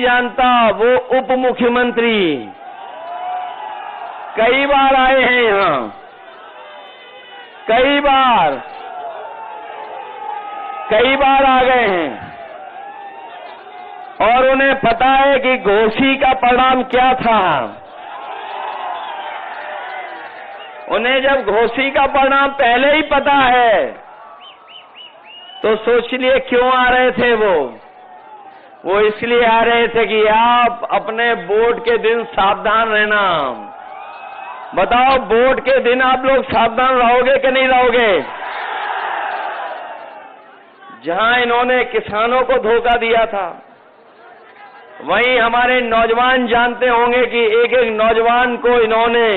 नहीं जानता, वो उप मुख्यमंत्री कई बार आए हैं यहां, कई बार आ गए हैं और उन्हें पता है कि घोसी का परिणाम क्या था। उन्हें जब घोसी का परिणाम पहले ही पता है तो सोच लिए क्यों आ रहे थे वो इसलिए आ रहे थे कि आप अपने वोट के दिन सावधान रहना। बताओ, वोट के दिन आप लोग सावधान रहोगे कि नहीं रहोगे? जहां इन्होंने किसानों को धोखा दिया था, वहीं हमारे नौजवान जानते होंगे कि एक एक नौजवान को इन्होंने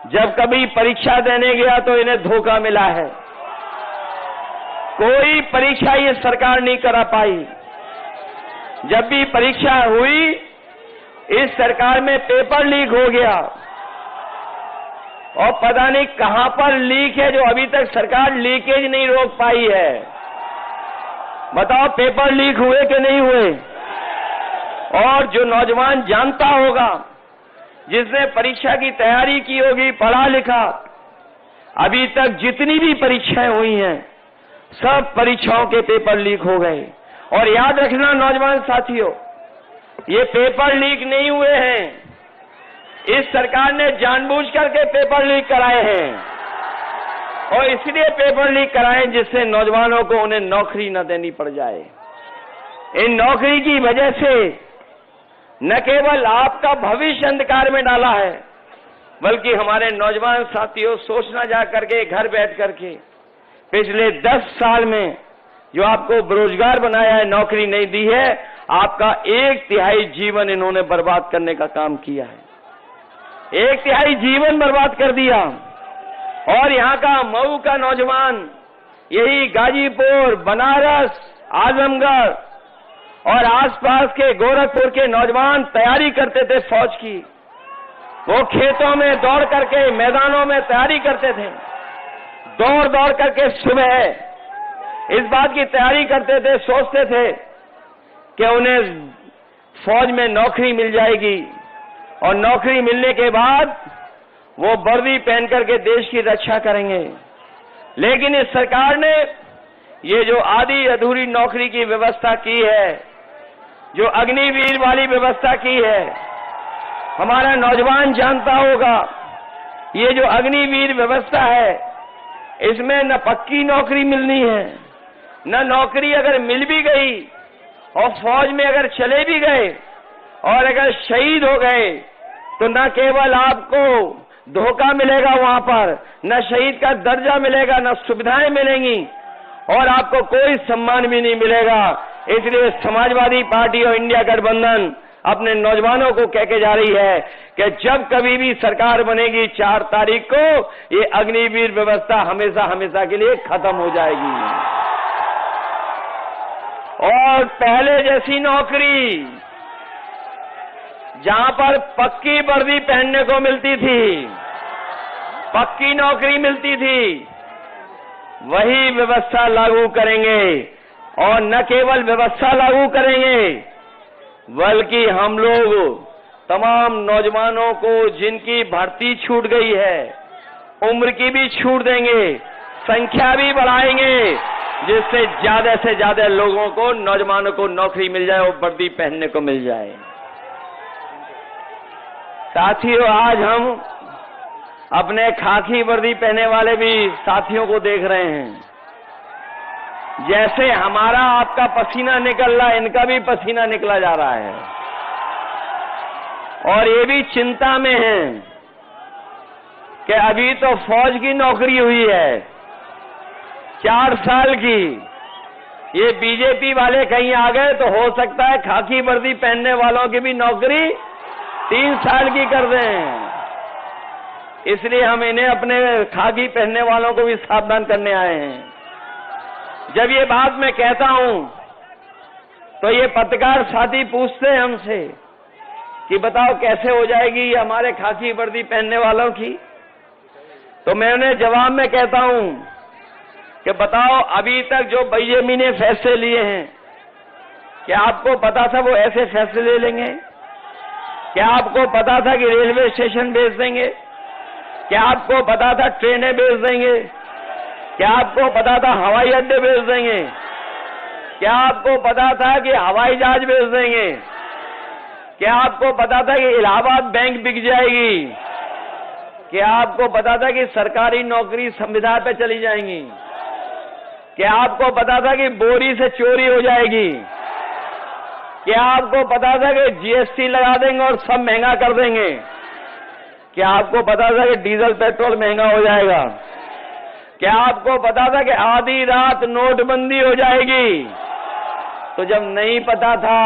जब कभी परीक्षा देने गया तो इन्हें धोखा मिला है। कोई परीक्षा ये सरकार नहीं करा पाई। जब भी परीक्षा हुई, इस सरकार में पेपर लीक हो गया और पता नहीं कहां पर लीक है जो अभी तक सरकार लीकेज नहीं रोक पाई है। बताओ, पेपर लीक हुए कि नहीं हुए? और जो नौजवान जानता होगा, जिसने परीक्षा की तैयारी की होगी, पढ़ा लिखा, अभी तक जितनी भी परीक्षाएं हुई हैं, सब परीक्षाओं के पेपर लीक हो गए। और याद रखना नौजवान साथियों, ये पेपर लीक नहीं हुए हैं, इस सरकार ने जानबूझ करके पेपर लीक कराए हैं और इसलिए पेपर लीक कराए जिससे नौजवानों को उन्हें नौकरी न देनी पड़ जाए। इन नौकरी की वजह से न केवल आपका भविष्य अंधकार में डाला है, बल्कि हमारे नौजवान साथियों, सोचना जा करके घर बैठ करके पिछले 10 साल में जो आपको बेरोजगार बनाया है, नौकरी नहीं दी है, आपका 1/3 जीवन इन्होंने बर्बाद करने का काम किया है। 1/3 जीवन बर्बाद कर दिया। और यहां का मऊ का नौजवान, यही गाजीपुर, बनारस, आजमगढ़ और आसपास के गोरखपुर के नौजवान तैयारी करते थे फौज की। वो खेतों में दौड़ करके, मैदानों में तैयारी करते थे, दौड़ दौड़ करके सुबह इस बात की तैयारी करते थे, सोचते थे कि उन्हें फौज में नौकरी मिल जाएगी और नौकरी मिलने के बाद वो वर्दी पहन करके देश की रक्षा करेंगे। लेकिन इस सरकार ने ये जो आधी अधूरी नौकरी की व्यवस्था की है, जो अग्निवीर वाली व्यवस्था की है, हमारा नौजवान जानता होगा, ये जो अग्निवीर व्यवस्था है, इसमें न पक्की नौकरी मिलनी है, न नौकरी अगर मिल भी गई और फौज में अगर चले भी गए और अगर शहीद हो गए तो न केवल आपको धोखा मिलेगा वहां पर, न शहीद का दर्जा मिलेगा, न सुविधाएं मिलेंगी और आपको कोई सम्मान भी नहीं मिलेगा। इसलिए समाजवादी पार्टी और इंडिया गठबंधन अपने नौजवानों को कह के जा रही है कि जब कभी भी सरकार बनेगी 4 तारीख को, ये अग्निवीर व्यवस्था हमेशा हमेशा के लिए खत्म हो जाएगी और पहले जैसी नौकरी जहां पर पक्की वर्दी पहनने को मिलती थी, पक्की नौकरी मिलती थी, वही व्यवस्था लागू करेंगे। और न केवल व्यवस्था लागू करेंगे, बल्कि हम लोग तमाम नौजवानों को जिनकी भर्ती छूट गई है, उम्र की भी छूट देंगे, संख्या भी बढ़ाएंगे, जिससे से ज्यादा लोगों को, नौजवानों को नौकरी मिल जाए और वर्दी पहनने को मिल जाए। साथियों, आज हम अपने खाकी वर्दी पहने वाले भी साथियों को देख रहे हैं। जैसे हमारा आपका पसीना निकल रहा है, इनका भी पसीना निकला जा रहा है और ये भी चिंता में हैं कि अभी तो फौज की नौकरी हुई है 4 साल की, ये बीजेपी वाले कहीं आ गए तो हो सकता है खाकी वर्दी पहनने वालों की भी नौकरी 3 साल की कर दें। इसलिए हम इन्हें, अपने खाकी पहनने वालों को भी सावधान करने आए हैं। जब ये बात मैं कहता हूं तो ये पत्रकार साथी पूछते हैं हमसे कि बताओ कैसे हो जाएगी ये हमारे खाकी वर्दी पहनने वालों की, तो मैं उन्हें जवाब में कहता हूं कि बताओ अभी तक जो बीजेपी ने फैसले लिए हैं, क्या आपको पता था वो ऐसे फैसले ले लेंगे? क्या आपको पता था कि रेलवे स्टेशन बेच देंगे? क्या आपको पता था ट्रेनें बेच देंगे? क्या आपको पता था हवाई अड्डे बेच देंगे? क्या आपको पता था कि हवाई जहाज बेच देंगे? क्या आपको पता था कि इलाहाबाद बैंक बिक जाएगी? क्या आपको पता था कि सरकारी नौकरी संविदा पे चली जाएंगी? क्या आपको पता था कि बोरी से चोरी हो जाएगी? क्या आपको पता था कि जीएसटी लगा देंगे और सब महंगा कर देंगे? क्या आपको पता था कि डीजल पेट्रोल महंगा हो जाएगा? क्या आपको पता था कि आधी रात नोटबंदी हो जाएगी? तो जब नहीं पता था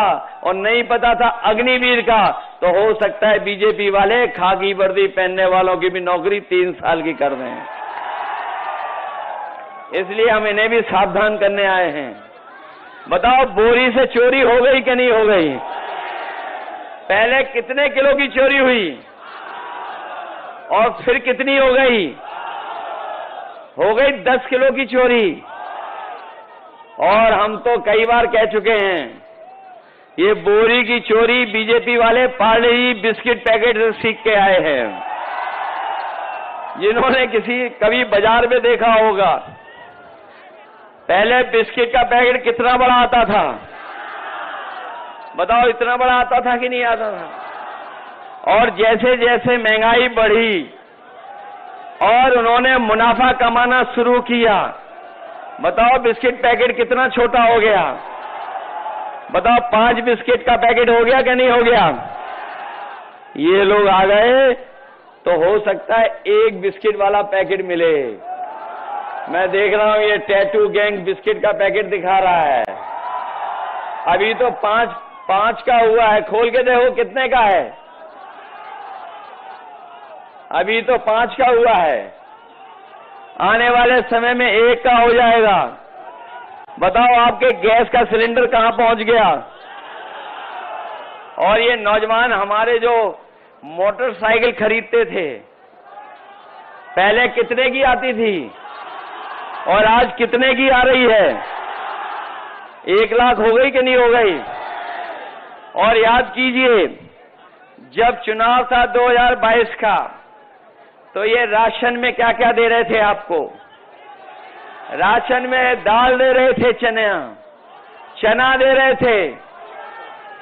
और नहीं पता था अग्निवीर का, तो हो सकता है बीजेपी वाले खाकी वर्दी पहनने वालों की भी नौकरी 3 साल की कर दें। इसलिए हम इन्हें भी सावधान करने आए हैं। बताओ, बोरी से चोरी हो गई कि नहीं हो गई? पहले कितने किलो की चोरी हुई और फिर कितनी हो गई? हो गई 10 किलो की चोरी। और हम तो कई बार कह चुके हैं, ये बोरी की चोरी बीजेपी वाले पार्ले जी बिस्किट पैकेट से सीख के आए हैं। जिन्होंने कभी बाजार में देखा होगा, पहले बिस्किट का पैकेट कितना बड़ा आता था? बताओ, इतना बड़ा आता था कि नहीं आता था? और जैसे जैसे महंगाई बढ़ी और उन्होंने मुनाफा कमाना शुरू किया, बताओ बिस्किट पैकेट कितना छोटा हो गया? बताओ, 5 बिस्किट का पैकेट हो गया कि नहीं हो गया? ये लोग आ गए तो हो सकता है 1 बिस्किट वाला पैकेट मिले। मैं देख रहा हूं ये टैटू गैंग बिस्किट का पैकेट दिखा रहा है। अभी तो 5 का हुआ है। खोल के देखो कितने का है। अभी तो 5 का हुआ है, आने वाले समय में 1 का हो जाएगा। बताओ, आपके गैस का सिलेंडर कहां पहुंच गया? और ये नौजवान हमारे जो मोटरसाइकिल खरीदते थे, पहले कितने की आती थी और आज कितने की आ रही है? 1 लाख हो गई कि नहीं हो गई? और याद कीजिए, जब चुनाव था 2022 का, तो ये राशन में क्या क्या दे रहे थे आपको? राशन में दाल दे रहे थे, चना दे रहे थे,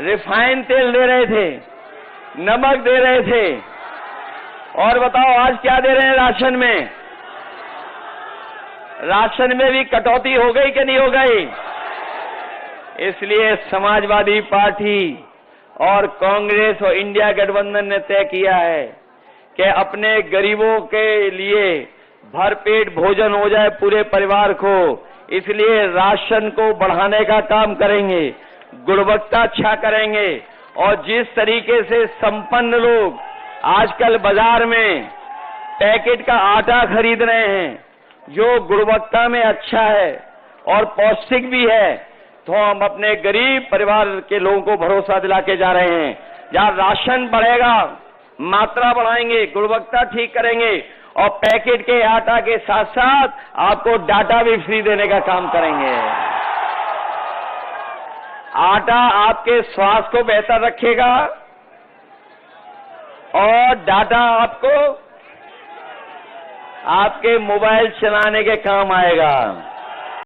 रिफाइंड तेल दे रहे थे, नमक दे रहे थे। और बताओ, आज क्या दे रहे हैं राशन में? राशन में भी कटौती हो गई कि नहीं हो गई? इसलिए समाजवादी पार्टी और कांग्रेस और इंडिया गठबंधन ने तय किया है कि अपने गरीबों के लिए भरपेट भोजन हो जाए पूरे परिवार को। इसलिए राशन को बढ़ाने का काम करेंगे, गुणवत्ता अच्छा करेंगे। और जिस तरीके से संपन्न लोग आजकल बाजार में पैकेट का आटा खरीद रहे हैं, जो गुणवत्ता में अच्छा है और पौष्टिक भी है, तो हम अपने गरीब परिवार के लोगों को भरोसा दिला के जा रहे हैं। जहां राशन बढ़ेगा, मात्रा बढ़ाएंगे, गुणवत्ता ठीक करेंगे और पैकेट के आटा के साथ साथ आपको डाटा भी फ्री देने का काम करेंगे। आटा आपके स्वास्थ्य को बेहतर रखेगा और डाटा आपको आपके मोबाइल चलाने के काम आएगा।